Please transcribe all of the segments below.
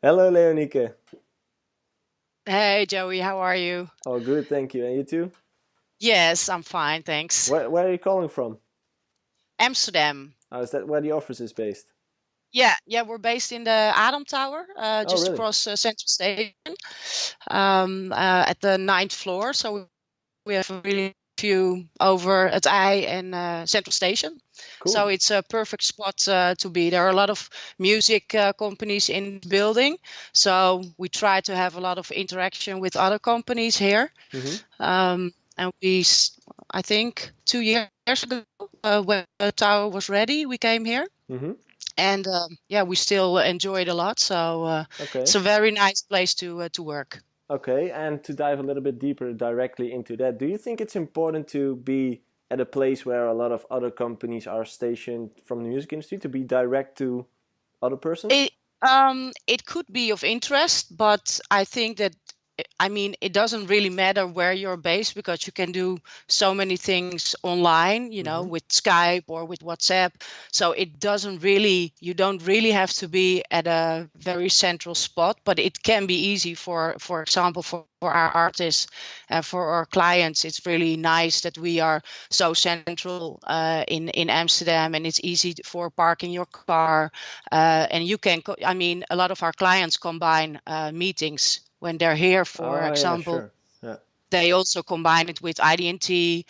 Hello, Leonieke. Hey Joey, how are you? Oh, good, thank you. And you too? Yes, I'm fine, thanks. Where are you calling from? Amsterdam. Is that where the office is based? Yeah, we're based in the Adam Tower, Oh, just really? across Central Station, at the ninth floor. So we have a really view over het IJ and Central Station. So Cool. it's a perfect spot to be. There are a lot of music companies in the building, so we try to have a lot of interaction with other companies here. Mm-hmm. And I think 2 years ago, when the tower was ready, we came here, Mm-hmm. and yeah, we still enjoy it a lot. So Okay. it's a very nice place to work. Okay. And to dive a little bit deeper directly into that, do you think it's important to be at a place where a lot of other companies are stationed from the music industry to be direct to other persons? It could be of interest, but I think that I mean it doesn't really matter where you're based because you can do so many things online, Mm-hmm. with Skype or with WhatsApp. So it doesn't really you don't really have to be at a very central spot, but it can be easy for example, for our artists and for our clients. It's really nice that we are so central in Amsterdam, and it's easy for parking your car, and you can, I mean, a lot of our clients combine meetings when they're here, for Oh, yeah, example. sure. Yeah. They also combine it with IDT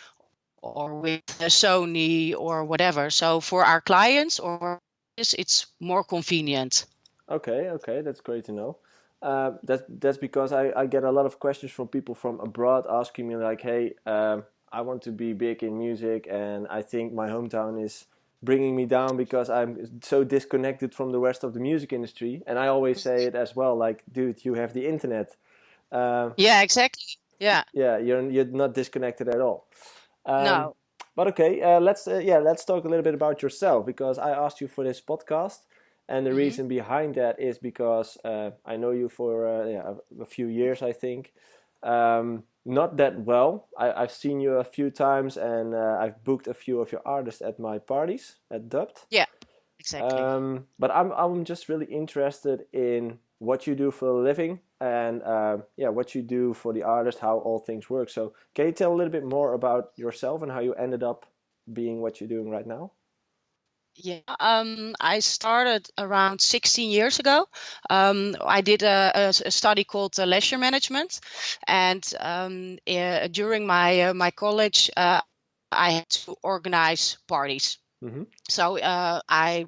or with Sony or whatever. So for our clients or it's more convenient. Okay, okay, that's great to know. That's because I get a lot of questions from people from abroad asking me like, "Hey, I want to be big in music, and I think my hometown is bringing me down because I'm so disconnected from the rest of the music industry." And I always say it as well, like, "Dude, you have the internet. Um, Yeah, exactly. Yeah. yeah, you're not disconnected at all." Um, No. but okay, let's talk a little bit about yourself because I asked you for this podcast, and the Hmm. reason behind that is because I know you for a few years, I think. Not that well. I've seen you a few times, and I've booked a few of your artists at my parties at Dubbed. Yeah, exactly. But I'm just really interested in what you do for a living and what you do for the artist, how all things work. So can you tell a little bit more about yourself and how you ended up being what you're doing right now? Yeah, I started around 16 years ago. I did a study called leisure management, and during my college, I had to organize parties. Mm-hmm. So I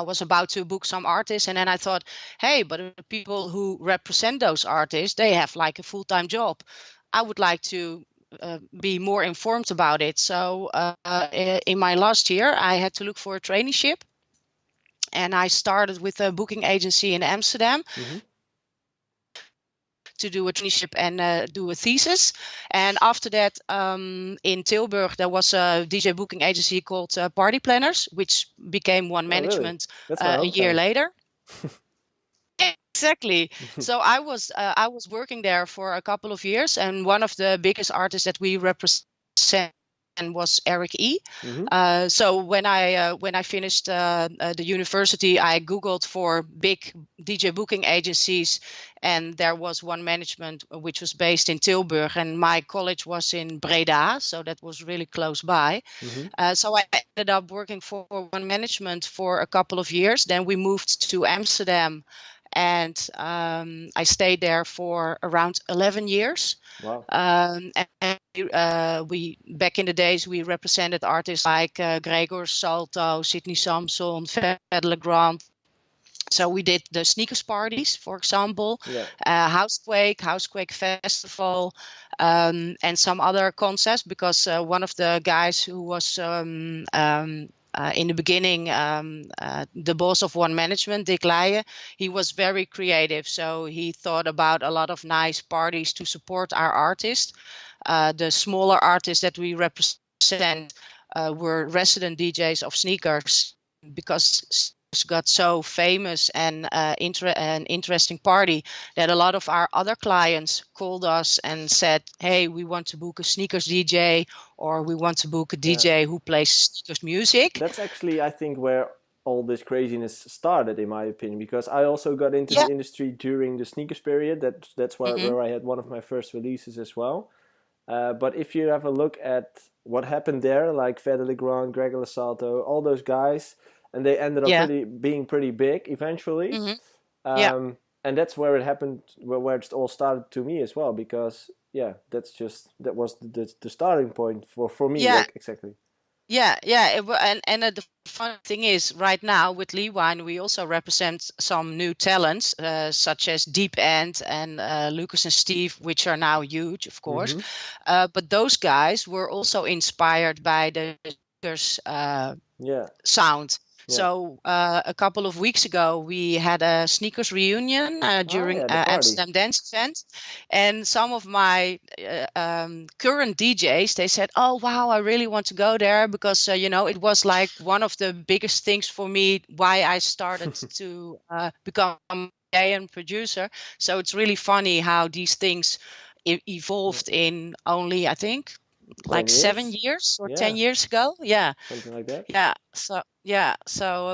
was about to book some artists, and then I thought, hey, but the people who represent those artists, they have like a full-time job. I would like to be more informed about it. So in my last year, I had to look for a traineeship, and I started with a booking agency in Amsterdam Mm-hmm. to do a traineeship and do a thesis. And after that, in Tilburg, there was a DJ booking agency called Party Planners, which became One Oh, really? Management That's my a year hometown. later. Exactly. So I was working there for a couple of years, and one of the biggest artists that we represent was Eric E. Mm-hmm. So when I finished the university, I googled for big DJ booking agencies, and there was One Management, which was based in Tilburg, and my college was in Breda, so that was really close by. Mm-hmm. So I ended up working for One Management for a couple of years. Then we moved to Amsterdam, and I stayed there for around 11 years. Wow. And we back in the days we represented artists like Gregor Salto, Sydney Samson, Fedde Le Grand. So we did the sneakers parties, for example, Yeah. Housequake Festival, and some other concepts. Because one of the guys who was in the beginning, the boss of One Management, Dick Leijen, he was very creative. So he thought about a lot of nice parties to support our artists. The smaller artists that we represent were resident DJs of sneakers, because got so famous and an interesting party that a lot of our other clients called us and said, hey, we want to book a sneakers DJ, or we want to book a Yeah. DJ who plays sneakers music. That's actually, I think, where all this craziness started, in my opinion, because I also got into the Yeah. industry during the sneakers period. That's Hmm. where I had one of my first releases as well. But if you have a look at what happened there, like Fedde Le Grand, Gregor Salto, all those guys, and they ended up Yeah. being pretty big eventually. Hmm. Yeah. And that's where it happened, where it all started to me as well, because yeah, that was the starting point for me, Yeah. like exactly. Yeah, yeah, and the fun thing is, right now with Liwyn, we also represent some new talents, such as Deep End and Lucas and Steve, which are now huge, of course. Mm-hmm. But those guys were also inspired by the Sneakers, Yeah, sound. yeah. So a couple of weeks ago, we had a sneakers reunion Oh during yeah, the party. Amsterdam Dance Event, and some of my current DJs, they said, "Oh wow, I really want to go there because it was like one of the biggest things for me why I started to become a DJ and producer." So it's really funny how these things Yeah. evolved in only, I think, ten like seven years. years or Yeah, 10 years ago. Yeah. something like that.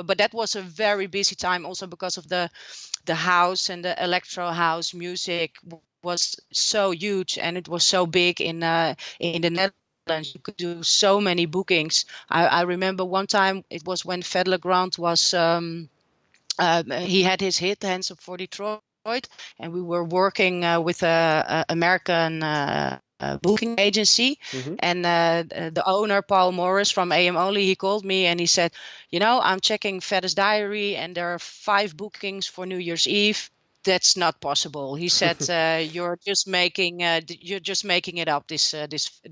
But that was a very busy time also because of the house and the electro house music was so huge, and it was so big in the Netherlands. You could do so many bookings. I remember one time, it was when Fedde Le Grand was he had his hit Hands Up for Detroit, and we were working with a American booking agency. Mm-hmm. And the owner, Paul Morris from AM Only, he called me and he said, I'm checking Fedde's diary, and there are 5 bookings for New Year's Eve. That's not possible. He said, you're just making it up, this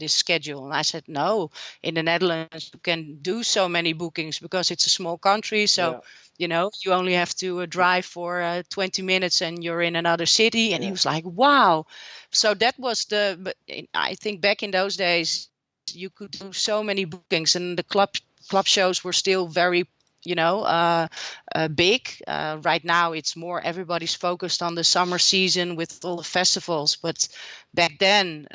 schedule. And I said, no, in the Netherlands you can do so many bookings because it's a small country. So Yeah, you only have to drive for 20 minutes and you're in another city. And he yeah, was like, wow. So that was but I think back in those days, you could do so many bookings, and the club shows were still very, big. Right now, it's more everybody's focused on the summer season with all the festivals. But back then,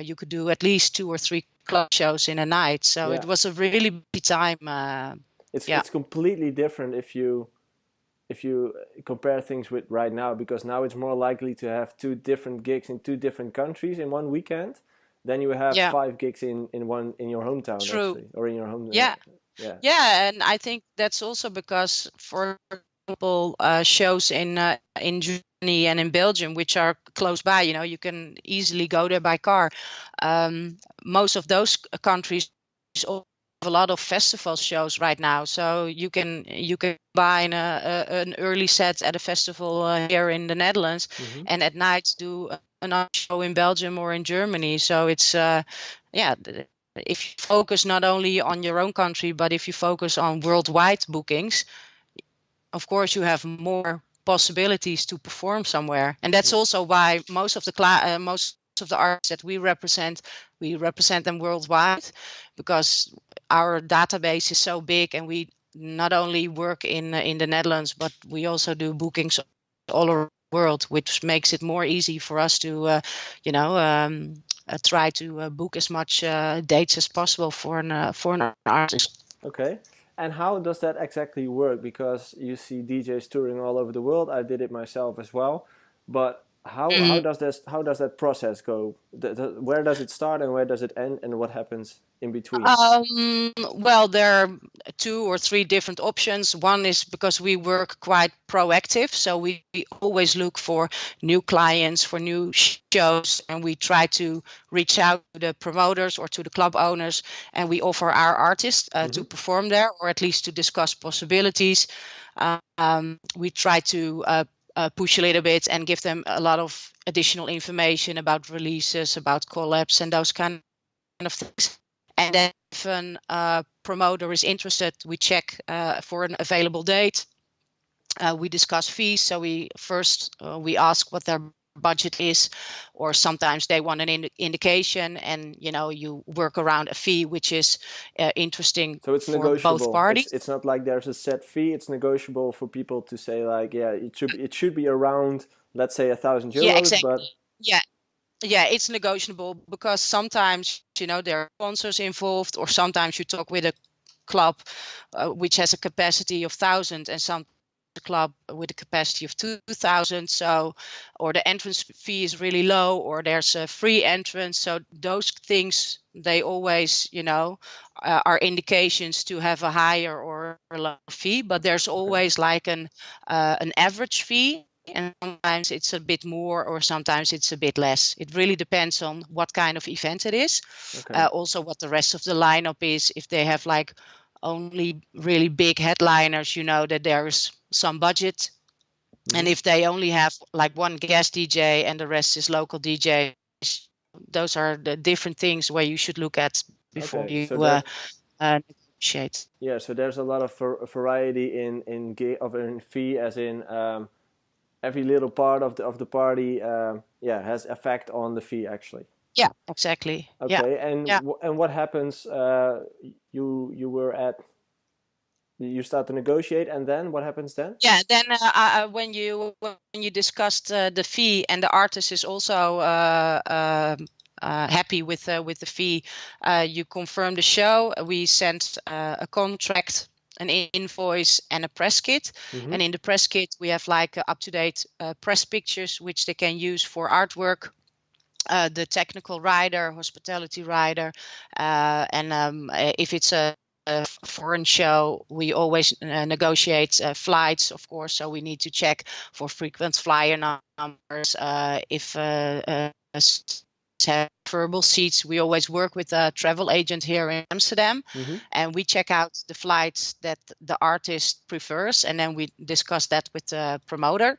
you could do at least 2 or 3 club shows in a night. So yeah. it was a really busy time. Yeah. It's completely different if you compare things with right now, because now it's more likely to have 2 different gigs in 2 different countries in one weekend than you have Yeah. 5 gigs in your hometown, True. actually, or in your home. Yeah. Yeah. Yeah, and I think that's also because, for example, shows in Germany and in Belgium, which are close by, you can easily go there by car. Most of those countries also have a lot of festival shows right now, so you can buy an early set at a festival here in the Netherlands, Mm-hmm. and at night do another show in Belgium or in Germany. So it's yeah. If you focus not only on your own country, but if you focus on worldwide bookings, of course you have more possibilities to perform somewhere. And that's Yeah. also why most of the artists that we represent them worldwide, because our database is so big, and we not only work in the Netherlands, but we also do bookings all over the world, which makes it more easy for us to try to book as much dates as possible for an artist. Okay. And how does that exactly work? Because you see DJs touring all over the world. I did it myself as well. But how does that process go? Where does it start and where does it end, and what happens in between? Well, there are 2 or 3 different options. One is because we work quite proactive, so we always look for new clients, for new shows, and we try to reach out to the promoters or to the club owners, and we offer our artists Mm-hmm. to perform there, or at least to discuss possibilities. We try to push a little bit and give them a lot of additional information about releases, about collabs, and those kind of things. And then if a promoter is interested, we check for an available date. We discuss fees. So we ask what their budget is, or sometimes they want an indication, and you work around a fee which is interesting So it's for both negotiable. parties. It's not like there's a set fee. It's negotiable for people to say like, yeah, it should be around, let's say, 1,000 euros. Yeah, exactly. But Yeah, yeah, it's negotiable because sometimes there are sponsors involved, or sometimes you talk with a club which has a capacity of 1,000 and some club with a capacity of 2,000, so or the entrance fee is really low or there's a free entrance. So those things, they always are indications to have a higher or a lower fee, but there's always like an average fee, and sometimes it's a bit more or sometimes it's a bit less. It really depends on what kind of event it is. Also what the rest of the lineup is. If they have like only really big headliners, that there's some budget. And if they only have like one guest DJ and the rest is local DJs, those are the different things where you should look at before you negotiate. Yeah, so there's a lot of variety in fee, as in every little part of the party has effect on the fee actually. Yeah, exactly. Okay, yeah. And what happens? You start to negotiate, and then what happens then? Yeah, then when you discussed the fee and the artist is also happy with the fee, you confirm the show. We send a contract, an invoice, and a press kit. And in the press kit, we have like up-to-date press pictures, which they can use for artwork. The technical rider, hospitality rider, and if it's a foreign show, we always negotiate flights, of course. So we need to check for frequent flyer numbers. If have verbal seats, we always work with a travel agent here in Amsterdam, and we check out the flights that the artist prefers, and then we discuss that with the promoter.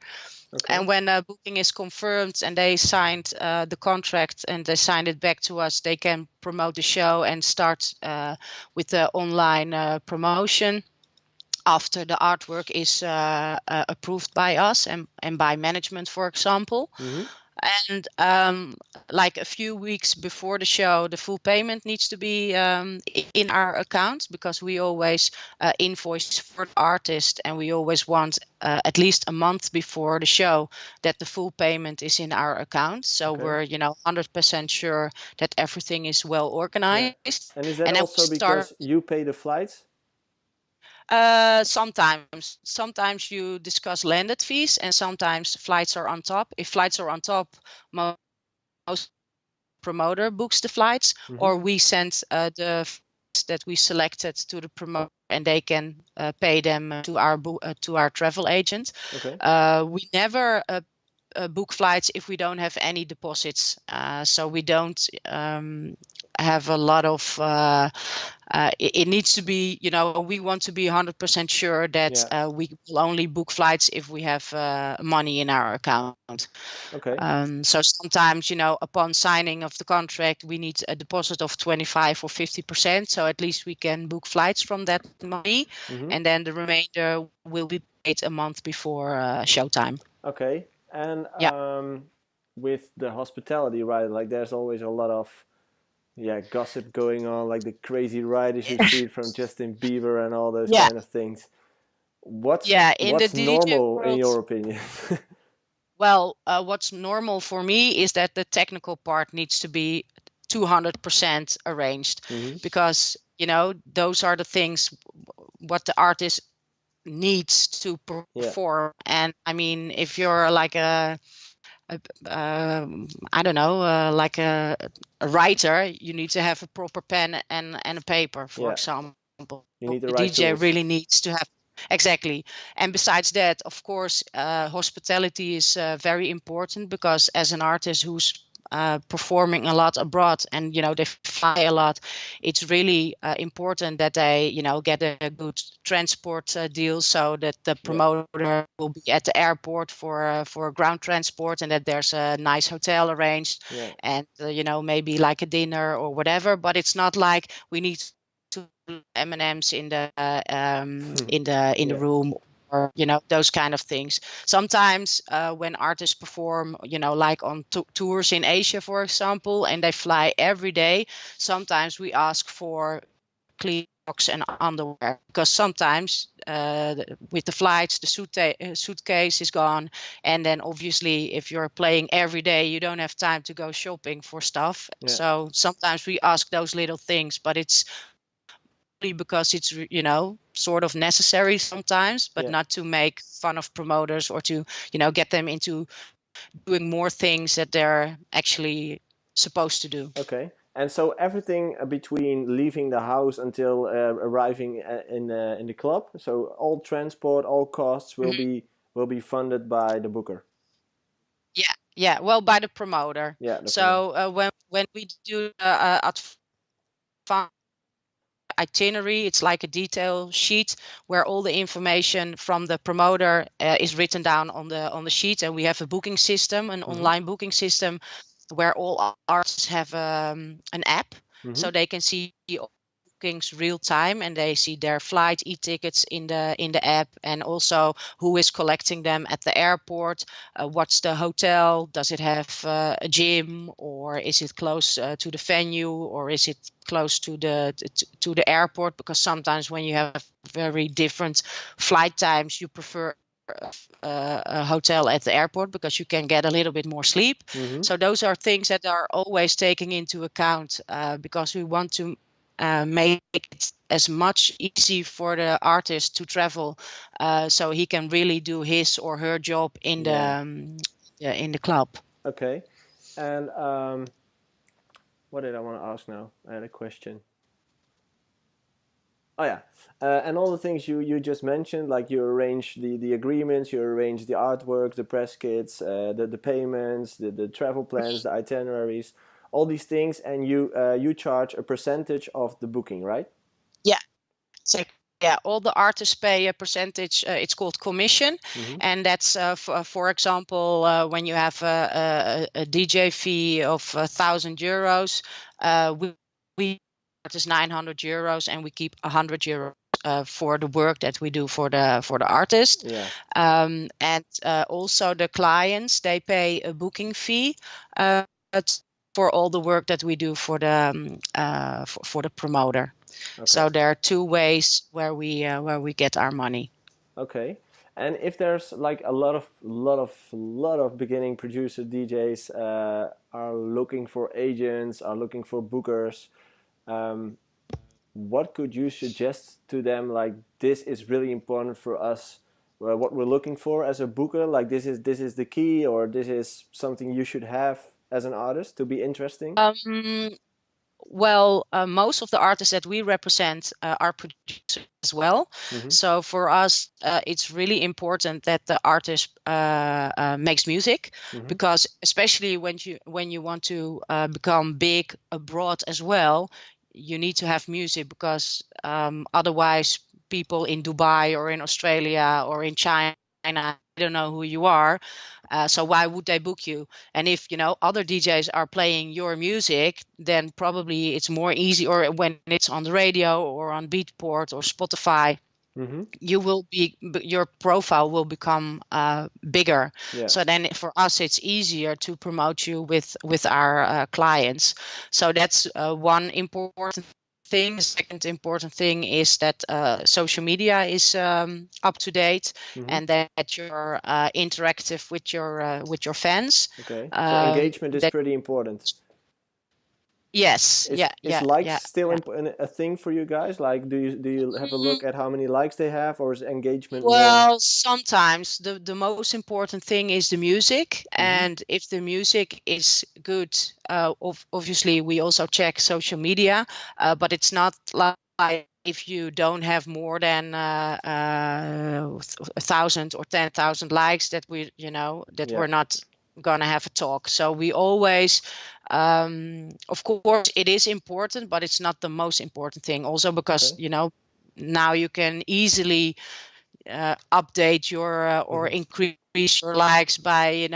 And when a booking is confirmed and they signed the contract and they signed it back to us, they can promote the show and start with the online promotion after the artwork is approved by us and by management, for example. And like a few weeks before the show, the full payment needs to be in our account, because we always invoice for the artist, and we always want at least a month before the show that the full payment is in our account. So we're 100% sure that everything is well organized. Yeah. And is that also because you pay the flights? Sometimes you discuss landed fees, and sometimes flights are on top. If flights are on top, most promoter books the flights, or we send the flights that we selected to the promoter, and they can pay them to our travel agent. We never book flights if we don't have any deposits. So we don't have a lot of it needs to be, we want to be 100% sure that we will only book flights if we have money in our account. So sometimes, upon signing of the contract, we need a deposit of 25 or 50%. So at least we can book flights from that money, and then the remainder will be paid a month before showtime. Okay. And with the hospitality, right? Like there's always a lot of gossip going on, like the crazy riders you see from Justin Bieber and all those kind of things. What's normal in your opinion? Well, what's normal for me is that the technical part needs to be 200% arranged, because those are the things what the artist needs to perform. And I mean, if you're like I don't know, like a writer, you need to have a proper pen and a paper, for example. You need the right DJ tools. really needs to have. Exactly. And besides that, of course, hospitality is very important, because as an artist who's performing a lot abroad and they fly a lot, it's really important that they get a good transport deal, so that the promoter will be at the airport for ground transport, and that there's a nice hotel arranged, and maybe like a dinner or whatever. But it's not like we need to M&Ms in the in the room, or those kind of things. Sometimes when artists perform like on tours in Asia, for example, and they fly every day, sometimes we ask for clean socks and underwear, because sometimes with the flights the suitcase is gone, and then obviously if you're playing every day, you don't have time to go shopping for stuff. So sometimes we ask those little things, but it's because it's sort of necessary sometimes, but Yeah. not to make fun of promoters or to get them into doing more things that they're actually supposed to do. Okay. And so everything between leaving the house until arriving in the club, so all transport, all costs Mhm. will be funded by the booker. Yeah, well, by the promoter. Yeah, the promoter. So when we do advanced itinerary, it's like a detail sheet where all the information from the promoter is written down on the sheet, and we have a booking system, an Mm-hmm. online booking system, where all artists have an app, Mm-hmm. so they can see all bookings real time, and they see their flight e-tickets in the app, and also who is collecting them at the airport, what's the hotel, does it have a gym, or is it close to the venue, or is it close to the airport, because sometimes when you have very different flight times, you prefer a hotel at the airport because you can get a little bit more sleep. Mm-hmm. So those are things that are always taken into account, because we want to make it as much easy for the artist to travel, so he can really do his or her job Yeah. in the club. Okay. And what did I want to ask now? I had a question. Oh yeah, and all the things you just mentioned, like you arrange the agreements, you arrange the artwork, the press kits, the payments, the travel plans, the itineraries, all these things, and you charge a percentage of the booking, right? Yeah. So yeah, all the artists pay a percentage. It's called commission, Mm-hmm. and that's for example, when you have a DJ fee of €1,000, we artist €900, and we keep €100 for the work that we do for the artist. Yeah. And also the clients, they pay a booking fee. Uh, for all the work that we do for the promoter. Okay. So there are two ways where we get our money. Okay. And if there's like a lot of beginning producer DJs are looking for agents, are looking for bookers, um, what could you suggest to them, like this is really important for us, what we're looking for as a booker, like this is the key, or this is something you should have as an artist to be interesting? Um, well, most of the artists that we represent are producers as well. Mm-hmm. So for us, it's really important that the artist makes music, Mm-hmm. because especially when you want to become big abroad as well, you need to have music, because otherwise people in Dubai or in Australia or in China, they don't know who you are. So why would they book you? And if other DJs are playing your music, then probably it's more easy. Or when it's on the radio or on Beatport or Spotify, Mm-hmm. your profile will become bigger. Yeah. So then for us, it's easier to promote you with our clients. So that's one important thing. The second important thing is that social media is up to date, Mm-hmm. and that you're interactive with your fans. Okay, so engagement is That pretty important. Yes, Is yeah, likes yeah, still yeah. a thing for you guys? Like, do you have a look at how many likes they have, or is engagement more? Well, sometimes the most important thing is the music, Mm-hmm. and if the music is good, obviously we also check social media, but it's not like if you don't have more than 1,000 or 10,000 likes that that Yeah. we're not gonna have a talk. So we always, of course, it is important, but it's not the most important thing. Also because Okay. now you can easily update your or Mm-hmm. increase your likes by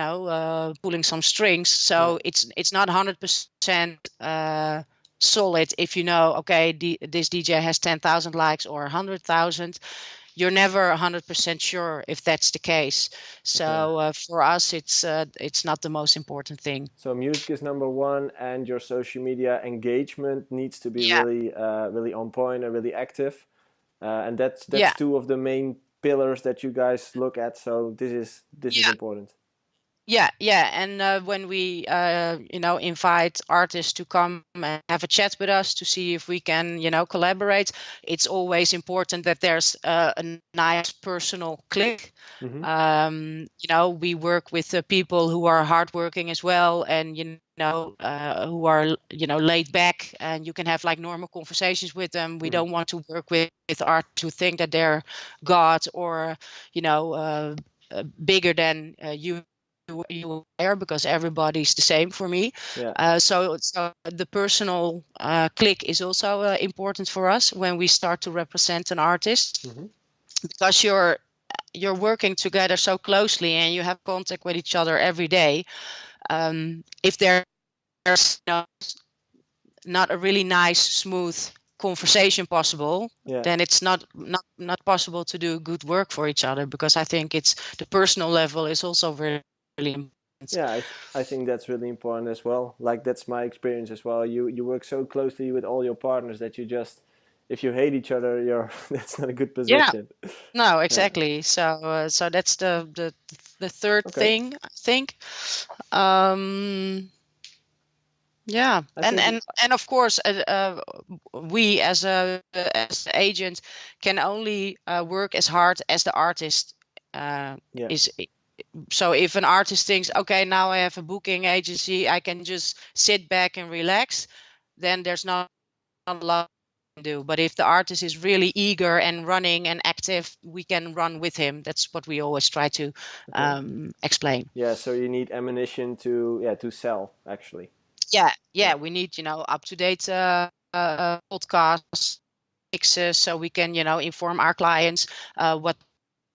pulling some strings. Yeah. So it's not 100% solid. If okay, this DJ has 10,000 likes or 100,000, you're never 100% sure if that's the case. Okay. So for us, it's not the most important thing. So music is number one, and your social media engagement needs to be Yeah, really, really on point and really active. And that's yeah, two of the main pillars that you guys look at. So this is yeah. important. Yeah. And when we, invite artists to come and have a chat with us to see if we can, collaborate, it's always important that there's a nice personal click. Mm-hmm. We work with people who are hardworking as well, and who are laid back, and you can have like normal conversations with them. We Mm-hmm. don't want to work with artists who think that they're God, or bigger than you are, because everybody's the same for me. Yeah. So the personal click is also important for us when we start to represent an artist, Mm-hmm. because you're working together so closely and you have contact with each other every day. If there's not a really nice, smooth conversation possible, Yeah. then it's not possible to do good work for each other, because I think it's the personal level is also really, really important. Yeah, I think that's really important as well. Like that's my experience as well. You work so closely with all your partners that you just, if you hate each other, you're that's not a good Yeah, position. no, Yeah. exactly. So that's the third Okay. thing, I think. Um, yeah, I and think. and and of course, we as agent can only work as hard as the artist Yeah. is. So if an artist thinks, okay, now I have a booking agency, I can just sit back and relax, then there's not a lot we can do. But if the artist is really eager and running and active, we can run with him. That's what we always try to Okay. explain. Yeah. So you need ammunition to sell actually. Yeah, Yeah. we need up to date podcasts, mixes, so we can inform our clients what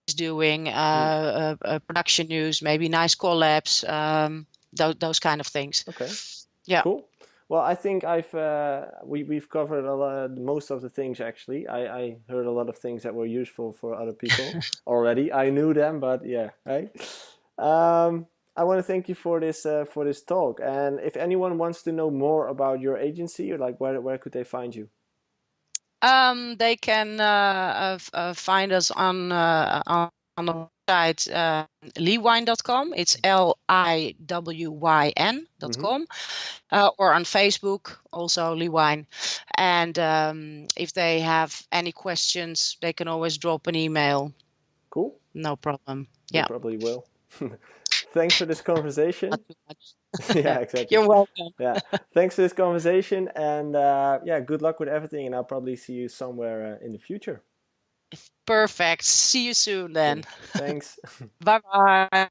is doing, Mm. production news, maybe nice collabs, those kind of things. Okay. Yeah. Cool. Well, I think we've covered a lot, most of the things actually. I heard a lot of things that were useful for other people already. I knew them, but yeah, right. Um, I want to thank you for this talk. And if anyone wants to know more about your agency, or like where could they find you? They can find us on the website liwyn.com. It's Mm-hmm. liwyn.com, or on Facebook, also Liwyn. And if they have any questions, they can always drop an email. Cool. No problem. They Yeah, probably will. Thanks for this not conversation. too much. Yeah, exactly. You're welcome. Yeah, thanks for this conversation, and yeah, good luck with everything. And I'll probably see you somewhere in the future. Perfect. See you soon then. Okay, thanks. Bye bye.